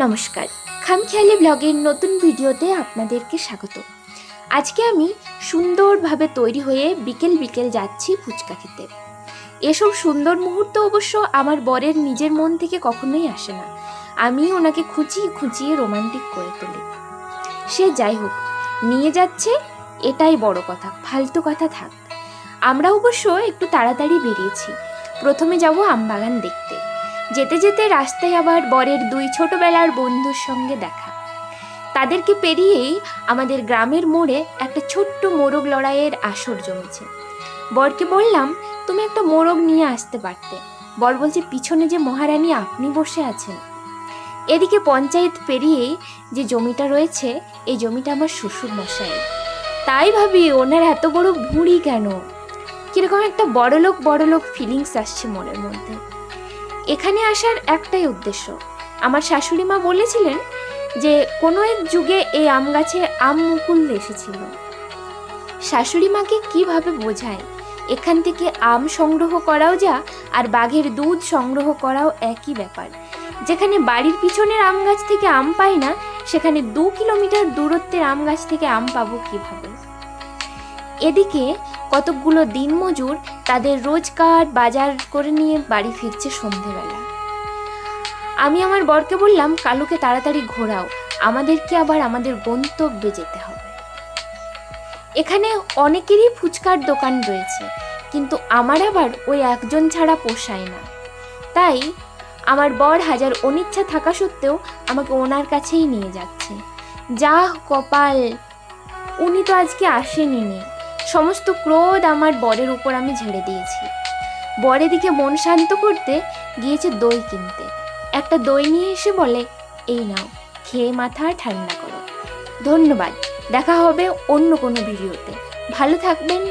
নমস্কার, খামখেয়ালি ব্লগের নতুন ভিডিওতে আপনাদেরকে স্বাগত। আজকে আমি সুন্দরভাবে তৈরি হয়ে বিকেল বিকেল যাচ্ছি ফুচকা খেতে। এসব সুন্দর মুহূর্ত অবশ্য আমার বরের নিজের মন থেকে কখনোই আসে না, আমি ওনাকে খুঁচিয়ে খুঁচিয়ে রোমান্টিক করে তুলি। সে যাই হোক, নিয়ে যাচ্ছে এটাই বড় কথা, ফালতু কথা থাক। আমরা অবশ্য একটু তাড়াতাড়ি বেরিয়েছি। প্রথমে যাব আমবাগান দেখতে। যেতে যেতে রাস্তায় আবার বরের দুই ছোটবেলার বন্ধুর সঙ্গে দেখা। তাদেরকে পেরিয়েই আমাদের গ্রামের মোড়ে একটা ছোট্ট মোরগ লড়াইয়ের আসর জমেছে। বরকে বললাম, তুমি একটা মোরগ নিয়ে আসতে পারতে। বর বলছে, পিছনে যে মহারানী আপনি বসে আছেন। এদিকে পঞ্চায়েত পেরিয়েই যে জমিটা রয়েছে, এই জমিটা আমার শ্বশুর মশাই। তাই ভাবি, ওনার এত বড় ভুঁড়ি কেন? কিরকম একটা বড়লোক ফিলিংস আসছে মনের মধ্যে। এখানে আসার একটাই উদ্দেশ্য, আমার শাশুড়ি মা বলেছিলেন যে কোনো এক যুগে এই আম গাছে আম মুকুল এসেছিল। শাশুড়ি মাকে কিভাবে বোঝায় এখান থেকে আম সংগ্রহ করাও যা আর বাঘের দুধ সংগ্রহ করাও একই ব্যাপার। যেখানে বাড়ির পিছনের আম গাছ থেকে আম পাই না, সেখানে 2 কিলোমিটার দূরত্বের আম গাছ থেকে আম পাবো কিভাবে? এদিকে কতকগুলো দিনমজুর তাদের রোজকার বাজার করে নিয়ে বাড়ি ফিরছে সন্ধেবেলা। আমি আমার বরকে বললাম, কালুকে তাড়াতাড়ি ঘোরাও, আমাদেরকে আবার আমাদের গন্তব্যে যেতে হবে। এখানে অনেকেরই ফুচকার দোকান রয়েছে, কিন্তু আমার আবার ওই একজন ছাড়া পোষায় না। তাই আমার বর হাজার অনিচ্ছা থাকা সত্ত্বেও আমাকে ওনার কাছেই নিয়ে যাচ্ছে। যা কপাল, উনি তো আজকে আসেনি। সমস্ত ক্রোধ আমার বরের উপর আমি ঝেড়ে দিয়েছি। বর এদিকে মন শান্ত করতে গিয়েছে দই কিনতে। একটা দই নিয়ে এসে বলে, এই নাও, খেয়ে মাথা ঠান্ডা করো। ধন্যবাদ, দেখা হবে অন্য কোনো ভিডিওতে। ভালো থাকবেন।